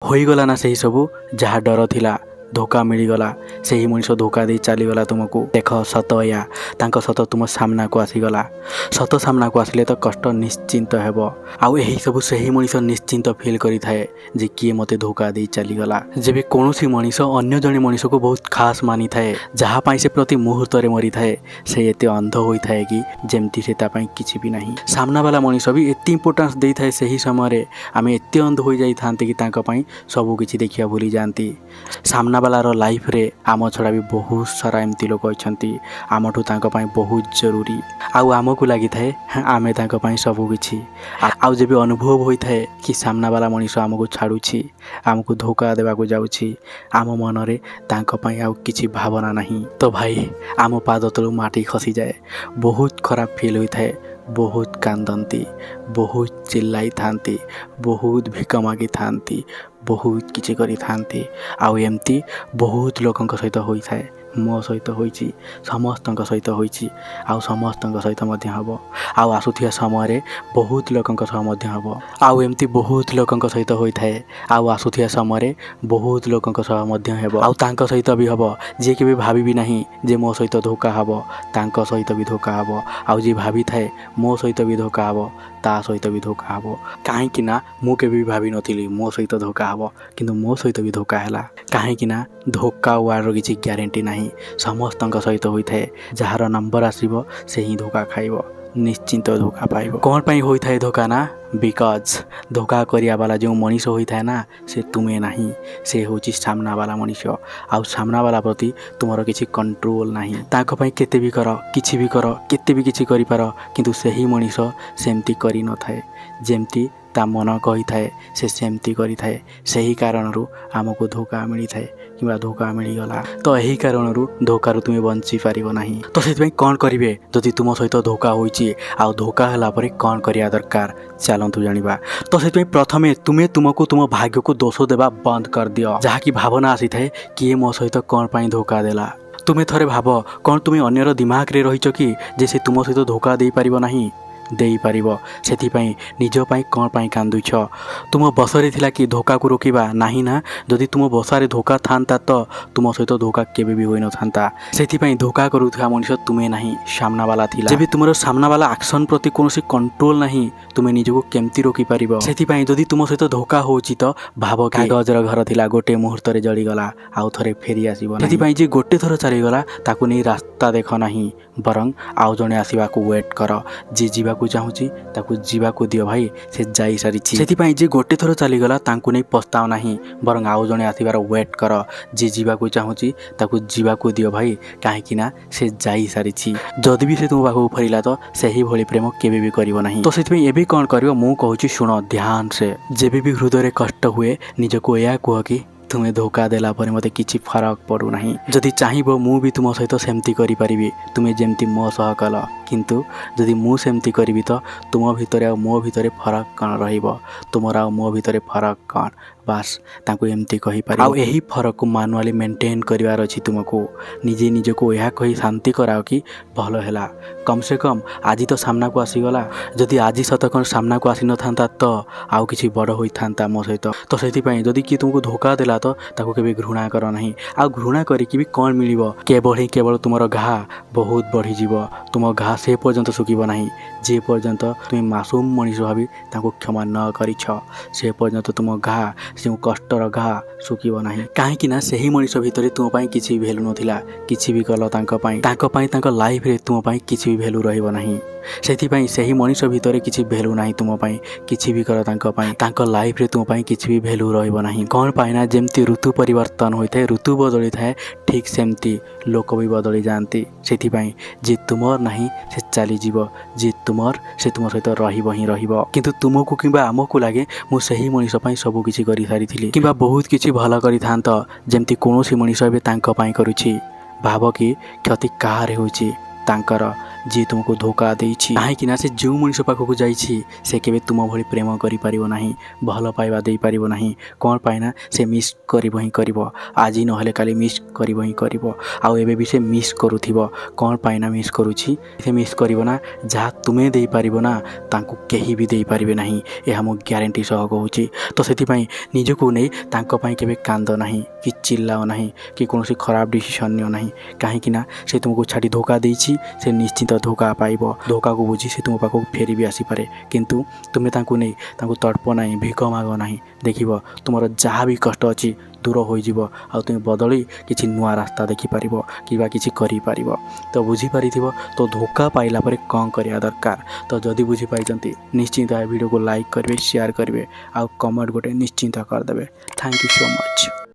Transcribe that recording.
ହୋଇଗଲା ନା ସେହି ସବୁ ଯାହା ଡର ଥିଲା। ଧୋକା ମିଳିଗଲା। ସେହି ମଣିଷ ଧୋକା ଦେଇ ଚାଲିଗଲା ତୁମକୁ। ଦେଖ ସତ ଏୟା, ତାଙ୍କ ସତ ତୁମ ସାମ୍ନାକୁ ଆସିଗଲା। ସତ ସାମ୍ନାକୁ ଆସିଲେ ତ କଷ୍ଟ ନିଶ୍ଚିନ୍ତ ହେବ। ଆଉ ଏହି ସବୁ ସେହି ମଣିଷ ନିଶ୍ଚିନ୍ତ ଫିଲ୍ କରିଥାଏ ଯେ କିଏ ମୋତେ ଧୋକା ଦେଇ ଚାଲିଗଲା। ଯେବେ କୌଣସି ମଣିଷ ଅନ୍ୟ ଜଣେ ମଣିଷକୁ ବହୁତ ଖାସ୍ ମାନିଥାଏ, ଯାହା ପାଇଁ ସେ ପ୍ରତି ମୁହୂର୍ତ୍ତରେ ମରିଥାଏ, ସେ ଏତେ ଅନ୍ଧ ହୋଇଥାଏ କି ଯେମିତି ସେ ତା ପାଇଁ କିଛି ବି ନାହିଁ। ସାମ୍ନାବାଲା ମଣିଷ ବି ଏତେ ଇମ୍ପୋର୍ଟାନ୍ସ ଦେଇଥାଏ ସେହି ସମୟରେ। ଆମେ ଏତେ ଅନ୍ଧ ହୋଇଯାଇଥାନ୍ତି କି ତାଙ୍କ ପାଇଁ ସବୁ କିଛି ଦେଖିବା ଭୁଲି ଯାଆନ୍ତି। ସାମ୍ନାବାଲାର ଲାଇଫ୍ରେ ଆମ ଛଡ଼ା ବି ବହୁତ ସାରା ଏମିତି ଲୋକ ଅଛନ୍ତି ଆମଠୁ ତାଙ୍କ ପାଇଁ ବହୁତ ଜରୁରୀ। ଆଉ ଆମକୁ ଲାଗିଥାଏ ଆମେ ତାଙ୍କ ପାଇଁ ସବୁ କିଛି। ଆଉ ଯେବେ ଅନୁଭବ ହୋଇଥାଏ କି ସାମ୍ନାବାଲା ମଣିଷ ଆମକୁ ଛାଡ଼ୁଛି, ଆମକୁ ଧୋକା ଦେବାକୁ ଯାଉଛି, ଆମ ମନରେ ତାଙ୍କ ପାଇଁ ଆଉ କିଛି ଭାବନା ନାହିଁ, ତ ଭାଇ ଆମ ପାଦ ତଳୁ ମାଟି ଖସିଯାଏ। ବହୁତ ଖରାପ ଫିଲ୍ ହୋଇଥାଏ। ବହୁତ କାନ୍ଦନ୍ତି, ବହୁତ ଚିଲ୍ଲାଇଥାନ୍ତି, ବହୁତ ଭିକ ମାଗିଥାନ୍ତି, ବହୁତ କିଛି କରିଥାନ୍ତି। ଆଉ ଏମିତି ବହୁତ ଲୋକଙ୍କ ସହିତ ହୋଇଥାଏ। ମୋ ସହିତ ହୋଇଛି, ସମସ୍ତଙ୍କ ସହିତ ହୋଇଛି, ଆଉ ସମସ୍ତଙ୍କ ସହିତ ମଧ୍ୟ ହେବ। ଆଉ ଆସୁଥିବା ସମୟରେ ବହୁତ ଲୋକଙ୍କ ସହ ମଧ୍ୟ ହେବ। ଆଉ ଏମିତି ବହୁତ ଲୋକଙ୍କ ସହିତ ହୋଇଥାଏ। ଆଉ ଆସୁଥିବା ସମୟରେ ବହୁତ ଲୋକଙ୍କ ସହ ମଧ୍ୟ ହେବ। ଆଉ ତାଙ୍କ ସହିତ ବି ହେବ ଯିଏ କେବେ ଭାବିବି ନାହିଁ ଯେ ମୋ ସହିତ ଧୋକା ହେବ, ତାଙ୍କ ସହିତ ବି ଧୋକା ହେବ। ଆଉ ଯିଏ ଭାବିଥାଏ ମୋ ସହିତ ବି ଧୋକା ହେବ, ତା ସହିତ ବି ଧୋକା ହେବ। କାହିଁକି ନା ମୁଁ କେବେ ବି ଭାବିନଥିଲି ମୋ ସହିତ ଧୋକା ହେବ, କିନ୍ତୁ ମୋ ସହିତ ବି ଧୋକା ହେଲା। କାହିଁକି ନା ଧୋକା ୱାର୍ଡ଼ର କିଛି ଗ୍ୟାରେଣ୍ଟି ନାହିଁ। ସମସ୍ତଙ୍କ ସହିତ ହୋଇଥାଏ। ଯାହାର ନମ୍ବର ଆସିବ ସେ ହିଁ ଧୋକା ଖାଇବ, ନିଶ୍ଚିନ୍ତ ଧୋକା ପାଇବ। କ'ଣ ପାଇଁ ହୋଇଥାଏ ଧୋକା? ନା ବିକଜ୍ ଧୋକା କରିବା ବାଲା ଯେଉଁ ମଣିଷ ହୋଇଥାଏ ନା, ସେ ତୁମେ ନାହିଁ, ସେ ହେଉଛି ସାମ୍ନାବାଲା ମଣିଷ। ଆଉ ସାମ୍ନାବାଲା ପ୍ରତି ତୁମର କିଛି କଣ୍ଟ୍ରୋଲ୍ ନାହିଁ। ତାଙ୍କ ପାଇଁ କେତେ ବି କର, କିଛି ବି କର, କେତେ ବି କିଛି କରିପାର, କିନ୍ତୁ ସେହି ମଣିଷ ସେମିତି କରିନଥାଏ। ଯେମିତି ତା ମନ କହିଥାଏ ସେ ସେମିତି କରିଥାଏ। ସେହି କାରଣରୁ ଆମକୁ ଧୋକା ମିଳିଥାଏ କିମ୍ବା ଧୋକା ମିଳିଗଲା। ତ ଏହି କାରଣରୁ ଧୋକାରୁ ତୁମେ ବଞ୍ଚିପାରିବ ନାହିଁ। ତ ସେଥିପାଇଁ କ'ଣ କରିବେ ଯଦି ତୁମ ସହିତ ଧୋକା ହୋଇଛି? ଆଉ ଧୋକା ହେଲା ପରେ କ'ଣ କରିବା ଦରକାର, ଚାଲନ୍ତୁ ଜାଣିବା। ତ ସେଥିପାଇଁ ପ୍ରଥମେ ତୁମେ ତୁମକୁ ତୁମ ଭାଗ୍ୟକୁ ଦୋଷ ଦେବା ବନ୍ଦ କରିଦିଅ। ଯାହାକି ଭାବନା ଆସିଥାଏ କିଏ ମୋ ସହିତ କ'ଣ ପାଇଁ ଧୋକା ଦେଲା। ତୁମେ ଥରେ ଭାବ, କ'ଣ ତୁମେ ଅନ୍ୟର ଦିମାଗରେ ରହିଛ କି ଯେ ସେ ତୁମ ସହିତ ଧୋକା ଦେଇପାରିବ ନାହିଁ? ଦେଇପାରିବ। ସେଥିପାଇଁ ନିଜ ପାଇଁ କ'ଣ ପାଇଁ କାନ୍ଦୁଛ? ତୁମ ବସରେ ଥିଲା କି ଧୋକାକୁ ରୋକିବା? ନାହିଁ ନା। ଯଦି ତୁମ ବସାରେ ଧୋକା ଥାନ୍ତା ତ ତୁମ ସହିତ ଧୋକା କେବେ ବି ହୋଇନଥାନ୍ତା। ସେଥିପାଇଁ ଧୋକା କରୁଥିବା ମଣିଷ ତୁମେ ନାହିଁ, ସାମ୍ନାବାଲା ଥିଲା। ଯେବେ ତୁମର ସାମ୍ନାବାଲା ଆକ୍ସନ୍ ପ୍ରତି କୌଣସି କଣ୍ଟ୍ରୋଲ୍ ନାହିଁ, ତୁମେ ନିଜକୁ କେମିତି ରୋକିପାରିବ? ସେଥିପାଇଁ ଯଦି ତୁମ ସହିତ ଧୋକା ହେଉଛି ତ ଭାବ କାଗଜର ଘର ଥିଲା, ଗୋଟେ ମୁହୂର୍ତ୍ତରେ ଜଳିଗଲା, ଆଉ ଥରେ ଫେରି ଆସିବ ନାହିଁ। ସେଥିପାଇଁ ଯେ ଗୋଟେ ଥର ଚାଲିଗଲା ତାକୁ ନେଇ ରାସ୍ତା ଦେଖ ନାହିଁ, ବରଂ ଆଉ ଜଣେ ଆସିବାକୁ ୱେଟ୍ କର। ଯିଏ ଯିବାକୁ ଚାହୁଁଛି ତାକୁ ଯିବାକୁ ଦିଅ ଭାଇ, ସେ ଯାଇସାରିଛି। ସେଥିପାଇଁ ଯେ ଗୋଟେ ଥର ଚାଲିଗଲା ତାଙ୍କୁ ନେଇ ପସ୍ତାଅ ନାହିଁ, ବରଂ ଆଉ ଜଣେ ଆସିବାର ୱେଟ୍ କର। ଯିଏ ଯିବାକୁ ଚାହୁଁଛି ତାକୁ ଯିବାକୁ ଦିଅ ଭାଇ, କାହିଁକି ନା ସେ ଯାଇସାରିଛି। ଯଦି ବି ସେ ତୁମ ପାଖକୁ ଫେରିଲା ତ ସେହିଭଳି ପ୍ରେମ କେବେ ବି କରିବ ନାହିଁ। ତ ସେଥିପାଇଁ ଏବେ କ'ଣ କରିବ ମୁଁ କହୁଛି ଶୁଣ ଧ୍ୟାନ ସେ। ଯେବେ ବି ହୃଦୟରେ କଷ୍ଟ ହୁଏ ନିଜକୁ ଏହା କୁହ କି ତୁମେ ଧୋକା ଦେଲା ପରେ ମୋତେ କିଛି ଫରକ ପଡ଼ୁନାହିଁ। ଯଦି ଚାହିଁବ ମୁଁ ବି ତୁମ ସହିତ ସେମିତି କରିପାରିବି, ତୁମେ ଯେମିତି ମୋ ସହ କଲ। କିନ୍ତୁ ଯଦି ମୁଁ ସେମିତି କରିବି ତ ତୁମ ଭିତରେ ଆଉ ମୋ ଭିତରେ ଫରକ କ'ଣ ରହିବ? ତୁମର ଆଉ ମୋ ଭିତରେ ଫରକ କ'ଣ? ବାସ୍ ତାଙ୍କୁ ଏମିତି କହିପାରିବ। ଆଉ ଏହି ଫରକକୁ ମାନୁଆଲି ମେଣ୍ଟେନ୍ କରିବାର ଅଛି ତୁମକୁ। ନିଜେ ନିଜକୁ ଏହା କହି ଶାନ୍ତି କରାଅ କି ଭଲ ହେଲା, କମ୍ ସେ କମ୍ ଆଜି ତ ସାମ୍ନାକୁ ଆସିଗଲା। ଯଦି ଆଜି ସତ କ'ଣ ସାମ୍ନାକୁ ଆସିନଥାନ୍ତା ତ ଆଉ କିଛି ବଡ଼ ହୋଇଥାନ୍ତା ମୋ ସହିତ। ତ ସେଥିପାଇଁ ଯଦି କିଏ ତୁମକୁ ଧୋକା ଦେଲା ତ ତାକୁ କେବେ ଘୃଣା କର ନାହିଁ। ଆଉ ଘୃଣା କରିକି ବି କ'ଣ ମିଳିବ? କେବଳ ତୁମର ଘା ବହୁତ ବଢ଼ିଯିବ। ତୁମ ଘା ସେ ପର୍ଯ୍ୟନ୍ତ ଶୁଖିବ ନାହିଁ ଯେ ପର୍ଯ୍ୟନ୍ତ ତୁମେ ମାସୁମ ମଣିଷ ଭାବି ତାଙ୍କୁ କ୍ଷମା ନ କରିଛ। ସେ ପର୍ଯ୍ୟନ୍ତ ତୁମ ଘା, ଯେଉଁ କଷ୍ଟର ଘା ଶୁଖିବ ନାହିଁ। କାହିଁକି ନା ସେହି ମଣିଷ ଭିତରେ ତୁମ ପାଇଁ କିଛି ବି ଭ୍ୟାଲୁ ନଥିଲା। କିଛି ବି କଲ ତାଙ୍କ ପାଇଁ ତାଙ୍କ ଲାଇଫ୍ରେ ତୁମ ପାଇଁ କିଛି ବି ଭ୍ୟାଲୁ ରହିବ ନାହିଁ। ସେଥିପାଇଁ ସେହି ମଣିଷ ଭିତରେ କିଛି ଭ୍ୟାଲୁ ନାହିଁ ତୁମ ପାଇଁ। କିଛି ବି କର ତାଙ୍କ ପାଇଁ, ତାଙ୍କ ଲାଇଫ୍ରେ ତୁମ ପାଇଁ କିଛି ବି ଭ୍ୟାଲୁ ରହିବ ନାହିଁ। କ'ଣ ପାଇଁ ନା ଯେମିତି ଋତୁ ପରିବର୍ତ୍ତନ ହୋଇଥାଏ, ଋତୁ ବଦଳିଥାଏ, ଠିକ୍ ସେମିତି ଲୋକ ବି ବଦଳି ଯାଆନ୍ତି। ସେଥିପାଇଁ ଯିଏ ତୁମର ନାହିଁ ସେ ଚାଲିଯିବ, ଯିଏ ତୁମର ସେ ତୁମ ସହିତ ରହିବ ହିଁ ରହିବ। କିନ୍ତୁ ତୁମକୁ କିମ୍ବା ଆମକୁ ଲାଗେ ମୁଁ ସେହି ମଣିଷ ପାଇଁ ସବୁ କିଛି କରିସାରିଥିଲି କିମ୍ବା ବହୁତ କିଛି ଭଲ କରିଥାନ୍ତ, ଯେମିତି କୌଣସି ମଣିଷ ଏବେ ତାଙ୍କ ପାଇଁ କରୁଛି। ଭାବ କି କ୍ଷତି କାହାର ହେଉଛି? ତାଙ୍କର। ଯିଏ ତୁମକୁ ଧୋକା ଦେଇଛି। କାହିଁକିନା ସେ ଯେଉଁ ମଣିଷ ପାଖକୁ ଯାଇଛି ସେ କେବେ ତୁମ ଭଳି ପ୍ରେମ କରିପାରିବ ନାହିଁ, ଭଲ ପାଇବା ଦେଇପାରିବ ନାହିଁ। କ'ଣ ପାଇଁ ନା ସେ ମିସ୍ କରିବ ହିଁ କରିବ, ଆଜି ନହେଲେ କାଲି ମିସ୍ କରିବ ହିଁ କରିବ। ଆଉ ଏବେ ବି ସେ ମିସ୍ କରୁଥିବ। କ'ଣ ପାଇଁ ନା ମିସ୍ କରୁଛି, ସେ ମିସ୍ କରିବ ନା ଯାହା ତୁମେ ଦେଇପାରିବ ନା ତାଙ୍କୁ କେହି ବି ଦେଇପାରିବେ ନାହିଁ। ଏହା ମୁଁ ଗ୍ୟାରେଣ୍ଟି ସହ କହୁଛି। ତ ସେଥିପାଇଁ ନିଜକୁ ନେଇ ତାଙ୍କ ପାଇଁ କେବେ କାନ୍ଦ ନାହିଁ, କି ଚିଲ୍ଲାଅ ନାହିଁ, କି କୌଣସି ଖରାପ ଡିସିସନ୍ ନିଅ ନାହିଁ। କାହିଁକିନା ସେ ତୁମକୁ ଛାଡ଼ି ଧୋକା ଦେଇଛି, ସେ ନିଶ୍ଚିନ୍ତ ଧୋକା ପାଇବ। ଧୋକାକୁ ବୁଝି ସେ ତୁମ ପାଖକୁ ଫେରି ବି ଆସିପାରେ, କିନ୍ତୁ ତୁମେ ତାଙ୍କୁ ନେଇ ତାଙ୍କୁ ତଡ଼ପ ନାହିଁ, ଭିକ ମାଗ ନାହିଁ। ଦେଖିବ ତୁମର ଯାହା ବି କଷ୍ଟ ଅଛି ଦୂର ହୋଇଯିବ, ଆଉ ତୁମେ ବଦଳି କିଛି ନୂଆ ରାସ୍ତା ଦେଖିପାରିବ କିମ୍ବା କିଛି କରିପାରିବ। ତ ବୁଝିପାରିଥିବ ତ ଧୋକା ପାଇଲା ପରେ କ'ଣ କରିବା ଦରକାର। ତ ଯଦି ବୁଝିପାରିଛନ୍ତି ନିଶ୍ଚିନ୍ତ ଏ ଭିଡ଼ିଓକୁ ଲାଇକ୍ କରିବେ, ସେୟାର କରିବେ, ଆଉ କମେଣ୍ଟ ଗୋଟେ ନିଶ୍ଚିନ୍ତ କରିଦେବେ। Thank you so much.